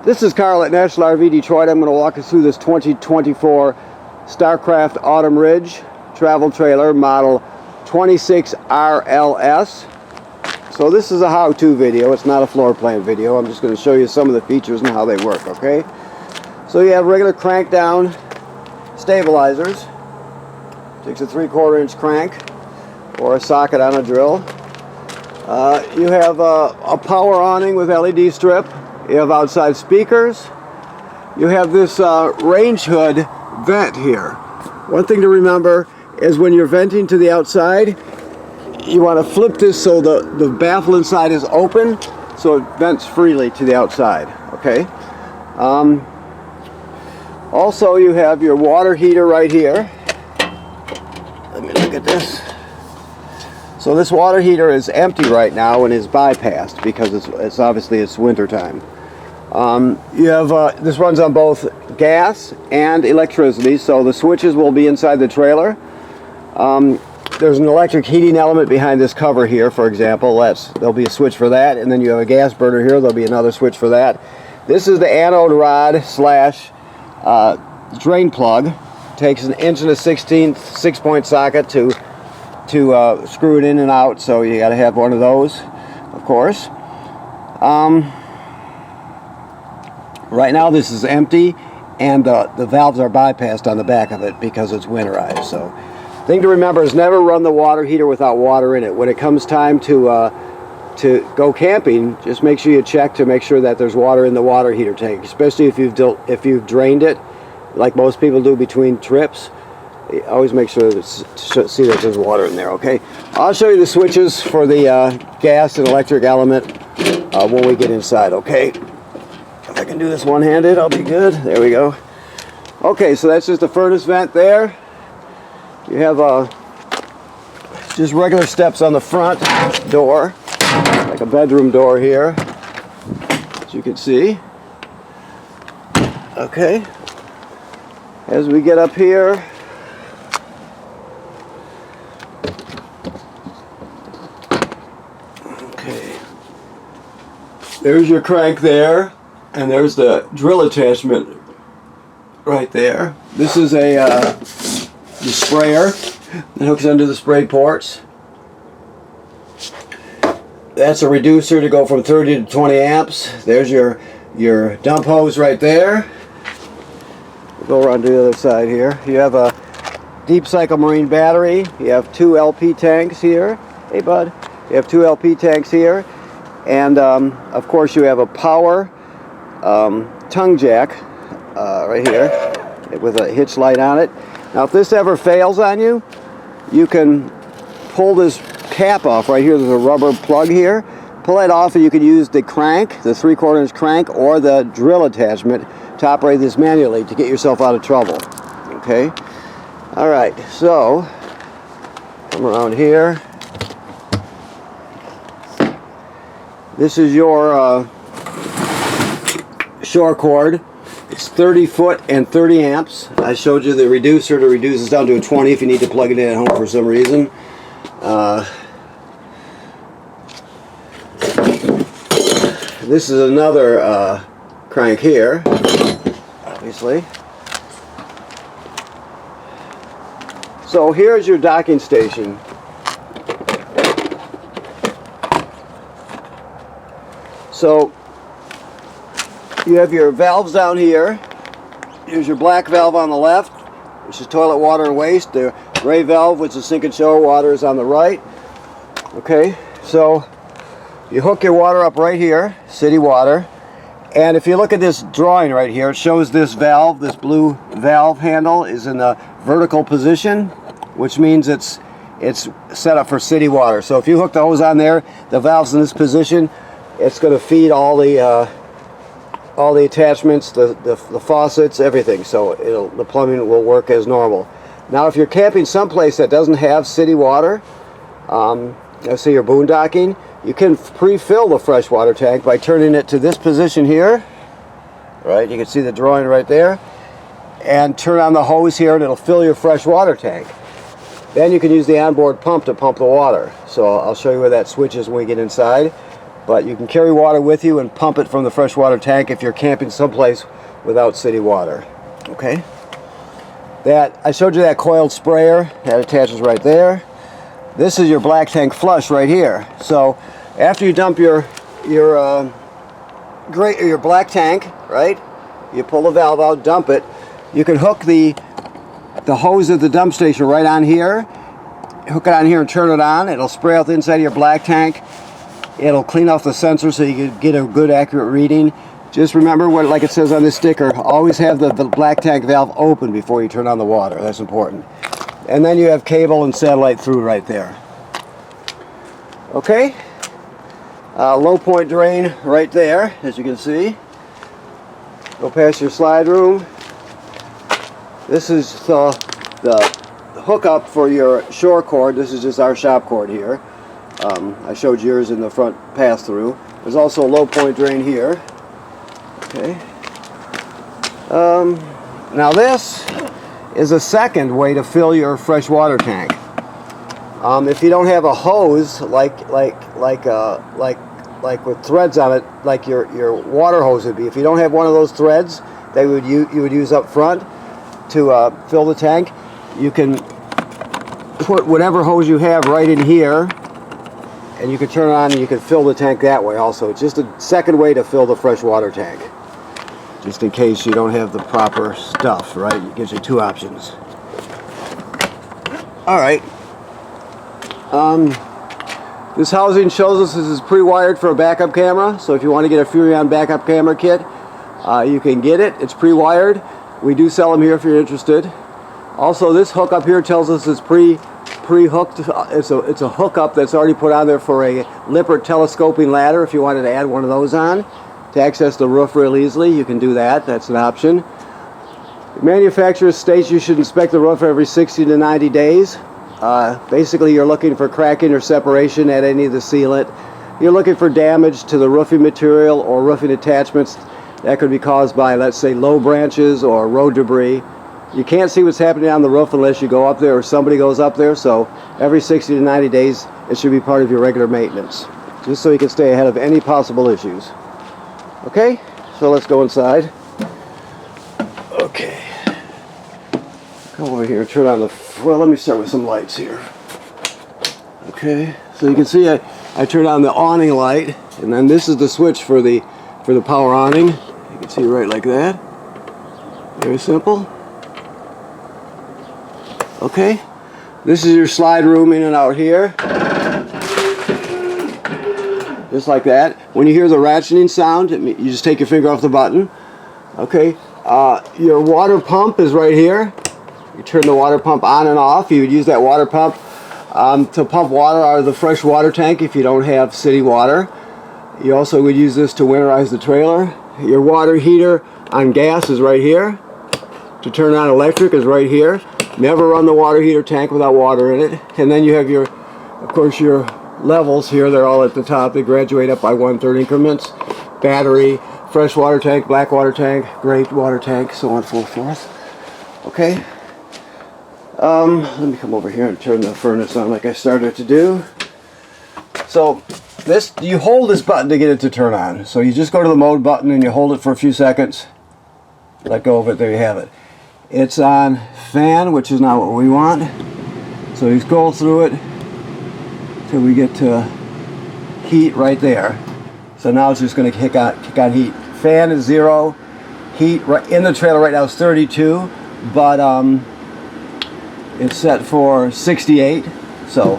This is Carl at National RV Detroit. I'm going to walk us through this 2024 Starcraft Autumn Ridge travel trailer model 26RLS. So this is a how-to video. It's not a floor plan video. I'm just going to show you some of the features and how they work, okay? So you have regular crank down stabilizers. Takes a 3/4 inch crank or a socket on a drill. You have a power awning with LED strip. You have outside speakers. You have this range hood vent here. One thing to remember is when you're venting to the outside, you want to flip this so the baffle inside is open so it vents freely to the outside, okay? Also, you have your water heater right here. Let me look at this. So this water heater is empty right now and is bypassed because it's obviously it's winter time. You have this runs on both gas and electricity, so the switches will be inside the trailer. There's an electric heating element behind this cover here, for example. There'll be a switch for that, and then you have a gas burner here. There'll be another switch for that. This is the anode rod slash drain plug. Takes an 1 1/16 6-point socket to screw it in and out, so you got to have one of those, of course. Right now this is empty, and the valves are bypassed on the back of it because it's winterized. So, thing to remember is never run the water heater without water in it. When it comes time to go camping, just make sure you check to make sure that there's water in the water heater tank, especially if you've drained it, like most people do between trips. Always make sure to see that there's water in there, okay? I'll show you the switches for the gas and electric element when we get inside, okay? If I can do this one-handed, I'll be good. There we go. Okay, so that's just a furnace vent there. You have just regular steps on the front door, like a bedroom door here, as you can see. Okay. As we get up here, there's your crank there, and there's the drill attachment right there. This is the sprayer that hooks under the spray ports. That's a reducer to go from 30 to 20 amps. There's your dump hose right there. We'll go around to the other side here. You have a deep cycle marine battery. You have 2 LP tanks here. Hey bud. You have 2 LP tanks here. And of course you have a power tongue jack right here with a hitch light on it. Now if this ever fails on you, you can pull this cap off right here. There's a rubber plug here. Pull it off and you can use the crank, the 3/4 inch crank, or the drill attachment to operate this manually to get yourself out of trouble. Okay? Alright, so come around here. This is your shore cord. It's 30 foot and 30 amps. I showed you the reducer to reduce this down to a 20 if you need to plug it in at home for some reason. This is another crank here, obviously. So here's your docking station. So you have your valves down here. Here's your black valve on the left, which is toilet water and waste. The gray valve, which is sink and shower water, is on the right. Okay, so you hook your water up right here, city water. And if you look at this drawing right here, it shows this valve, this blue valve handle is in the vertical position, which means it's set up for city water. So if you hook the hose on there, the valve's in this position. It's going to feed all the attachments, the faucets, everything. So the plumbing will work as normal. Now, if you're camping someplace that doesn't have city water, let's say you're boondocking, you can pre-fill the freshwater tank by turning it to this position here. Right, you can see the drawing right there, and turn on the hose here, and it'll fill your freshwater tank. Then you can use the onboard pump to pump the water. So I'll show you where that switch is when we get inside. but you can carry water with you and pump it from the freshwater tank if you're camping someplace without city water. Okay. That I showed you that coiled sprayer that attaches right there. This is your black tank flush right here. So after you dump your black tank, right? You pull the valve out, dump it. You can hook the hose of the dump station right on here. Hook it on here and turn it on. It'll spray out the inside of your black tank. It'll clean off the sensor so you can get a good accurate reading. Just remember, what, like it says on this sticker, always have the black tank valve open before you turn on the water. That's important. And then you have cable and satellite through right there. Okay. Low point drain right there, as you can see. Go past your slide room. This is the hookup for your shore cord. This is just our shop cord here. I showed yours in the front pass-through. There's also a low point drain here. Okay. Now this is a second way to fill your fresh water tank. If you don't have a hose like with threads on it, like your water hose would be, if you don't have one of those threads that you would use up front to fill the tank, you can put whatever hose you have right in here, and you can turn it on and you can fill the tank that way also. It's just a second way to fill the fresh water tank, just in case you don't have the proper stuff, right? It gives you two options. Alright. This housing shows us this is pre-wired for a backup camera, so if you want to get a Furrion backup camera kit, you can get it. It's pre-wired. We do sell them here if you're interested. Also, this hookup here tells us it's pre-hooked. It's a hookup that's already put on there for a Lippert telescoping ladder. If you wanted to add one of those on to access the roof real easily, you can do that. That's an option. The manufacturer states you should inspect the roof every 60 to 90 days. Basically, you're looking for cracking or separation at any of the sealant. You're looking for damage to the roofing material or roofing attachments that could be caused by, let's say, low branches or road debris. You can't see what's happening on the roof unless you go up there or somebody goes up there, so every 60 to 90 days it should be part of your regular maintenance, just so you can stay ahead of any possible issues. Okay, so let's go inside. Okay. Come over here and turn on the... Well, let me start with some lights here. Okay, so you can see I turned on the awning light, and then this is the switch for the power awning. You can see right like that. Very simple. Okay, this is your slide room in and out here. Just like that. When you hear the ratcheting sound, you just take your finger off the button. Okay, your water pump is right here. You turn the water pump on and off. You would use that water pump to pump water out of the fresh water tank if you don't have city water. You also would use this to winterize the trailer. Your water heater on gas is right here. To turn on electric is right here. Never run the water heater tank without water in it. And then you have your, of course, your levels here. They're all at the top. They graduate up by 1/3 increments. Battery, fresh water tank, black water tank, gray water tank, so on and so forth. Okay. Let me come over here and turn the furnace on like I started to do. So this, you hold this button to get it to turn on. So you just go to the mode button and you hold it for a few seconds. Let go of it, there you have it. It's on fan, which is not what we want. So you scroll through it till we get to heat right there. So now it's just going to kick on heat. Fan is 0. Heat right in the trailer right now is 32, but it's set for 68. So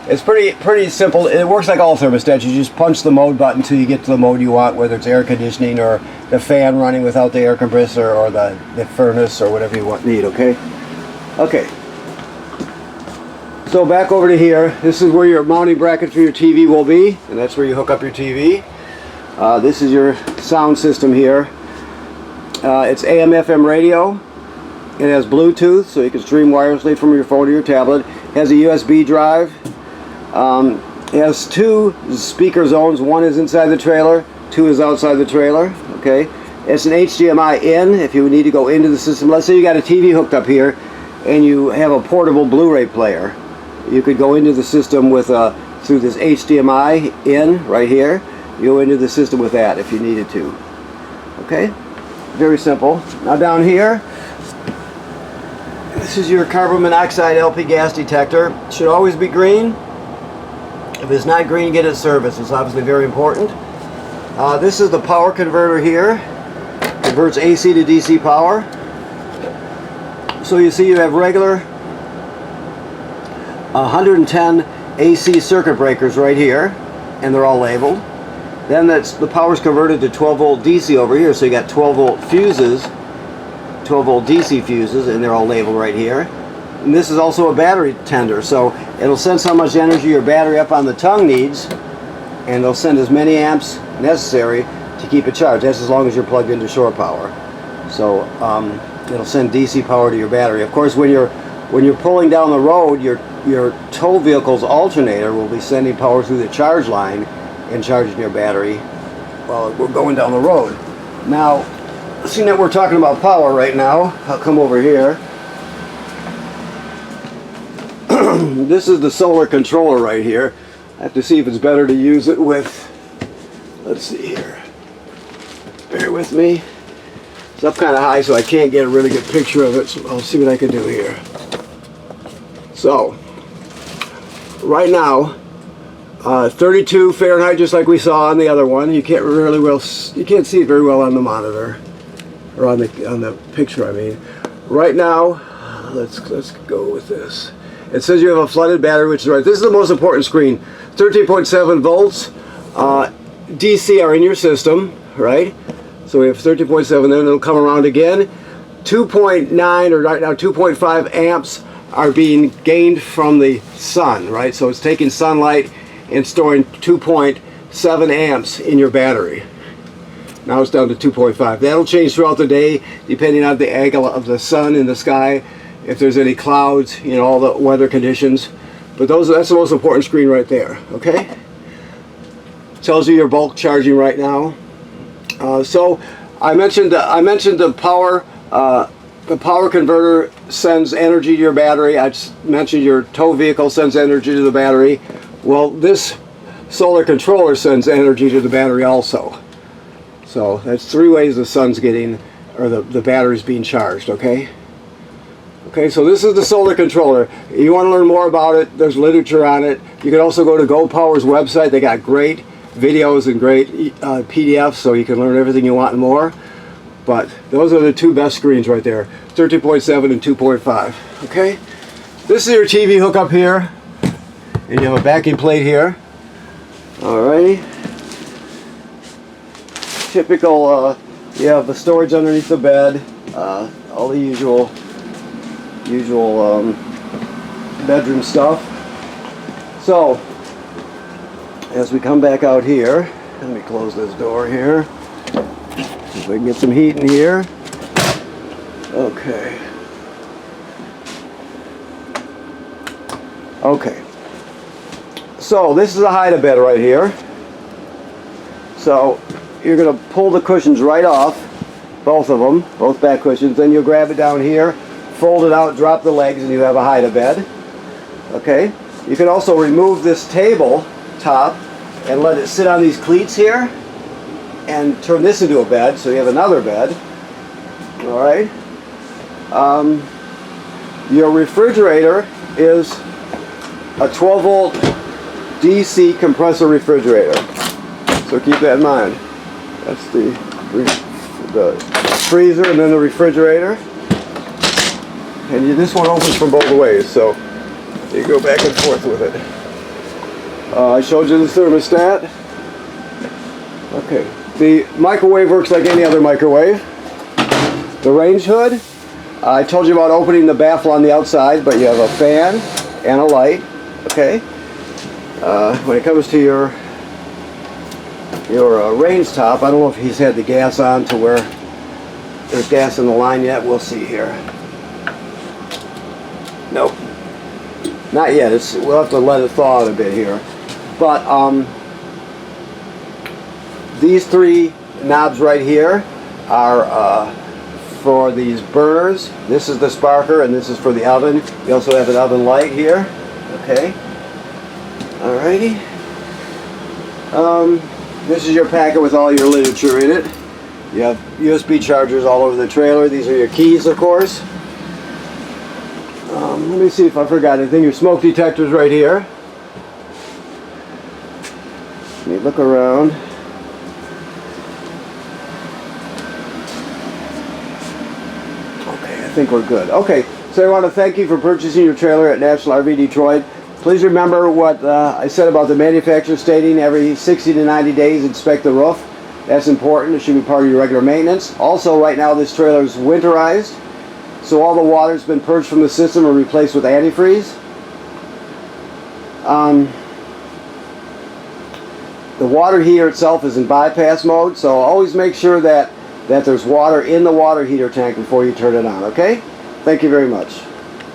it's pretty simple. It works like all thermostats. You just punch the mode button until you get to the mode you want, whether it's air conditioning or the fan running without the air compressor or the furnace or whatever you need, okay? Okay. So back over to here. This is where your mounting bracket for your TV will be, and that's where you hook up your TV. This is your sound system here. It's AM/FM radio. It has Bluetooth, so you can stream wirelessly from your phone or your tablet. It has a USB drive. It has 2 speaker zones. 1 is inside the trailer, 2 is outside the trailer. Okay, it's an HDMI in if you need to go into the system. Let's say you got a TV hooked up here and you have a portable Blu-ray player. You could go into the system with through this HDMI in right here, you go into the system with that if you needed to. Okay, very simple. Now down here, this is your carbon monoxide LP gas detector. It should always be green. If it's not green, get it serviced. It's obviously very important. This is the power converter here. Converts AC to DC power. So you see you have regular 110 AC circuit breakers right here, and they're all labeled. Then the power's converted to 12 volt DC over here, so you got 12 volt fuses, 12 volt DC fuses, and they're all labeled right here. And this is also a battery tender, so it'll sense how much energy your battery up on the tongue needs, and it'll send as many amps necessary to keep it charged. That's as long as you're plugged into shore power. So it'll send DC power to your battery. Of course, when you're pulling down the road, your tow vehicle's alternator will be sending power through the charge line and charging your battery while we're going down the road. Now, seeing that we're talking about power right now, I'll come over here. This is the solar controller right here. I have to see if it's better to use it with, let's see here. Bear with me. It's up kind of high, so I can't get a really good picture of it, so I'll see what I can do here. So, right now, 32 Fahrenheit, just like we saw on the other one. You can't see it very well on the monitor, or on the picture, I mean. Right now, let's go with this. It says you have a flooded battery, which is right. This is the most important screen. 13.7 volts. DC are in your system, right? So we have 13.7, then it'll come around again. 2.9 or right now 2.5 amps are being gained from the sun, right? So it's taking sunlight and storing 2.7 amps in your battery. Now it's down to 2.5. That'll change throughout the day depending on the angle of the sun in the sky, if there's any clouds, you know, all the weather conditions. But that's the most important screen right there, okay? Tells you your bulk charging right now. So I mentioned the power converter sends energy to your battery. I just mentioned your tow vehicle sends energy to the battery. Well, this solar controller sends energy to the battery also. So that's 3 ways the sun's getting, or the battery's being charged, okay? Okay, so this is the solar controller. You want to learn more about it, there's literature on it. You can also go to GoPower's website. They got great videos and great PDFs, so you can learn everything you want and more. But those are the 2 best screens right there, 13.7 and 2.5. Okay, this is your TV hookup here, and you have a backing plate here. Alrighty, typical. You have the storage underneath the bed, all the usual bedroom stuff. So as we come back out here, let me close this door here. See if I can get some heat in here. Okay. Okay. So this is a hide-a-bed right here. So you're going to pull the cushions right off, both of them, both back cushions. Then you'll grab it down here, fold it out, drop the legs, and you have a hide-a-bed. Okay. You can also remove this table top and let it sit on these cleats here and turn this into a bed, so you have another bed. Alright. Your refrigerator is a 12 volt DC compressor refrigerator, so keep that in mind. That's the freezer and then the refrigerator, and this one opens from both ways, so you go back and forth with it. I showed you the thermostat. Okay, the microwave works like any other microwave. The range hood, I told you about opening the baffle on the outside, but you have a fan and a light. Okay. When it comes to your range top, I don't know if he's had the gas on to where there's gas in the line yet. We'll see here. Nope, not yet. We'll have to let it thaw out a bit here. But these 3 knobs right here are for these burners. This is the sparker, and this is for the oven. You also have an oven light here. Okay. Alrighty. This is your packet with all your literature in it. You have USB chargers all over the trailer. These are your keys, of course. Let me see if I forgot anything. Your smoke detector's right here. Let me look around. Okay, I think we're good. Okay, so I want to thank you for purchasing your trailer at National RV Detroit. Please remember what I said about the manufacturer stating every 60 to 90 days inspect the roof. That's important. It should be part of your regular maintenance. Also, right now this trailer is winterized, so all the water's been purged from the system and replaced with antifreeze. The water heater itself is in bypass mode, so always make sure that there's water in the water heater tank before you turn it on, okay? Thank you very much.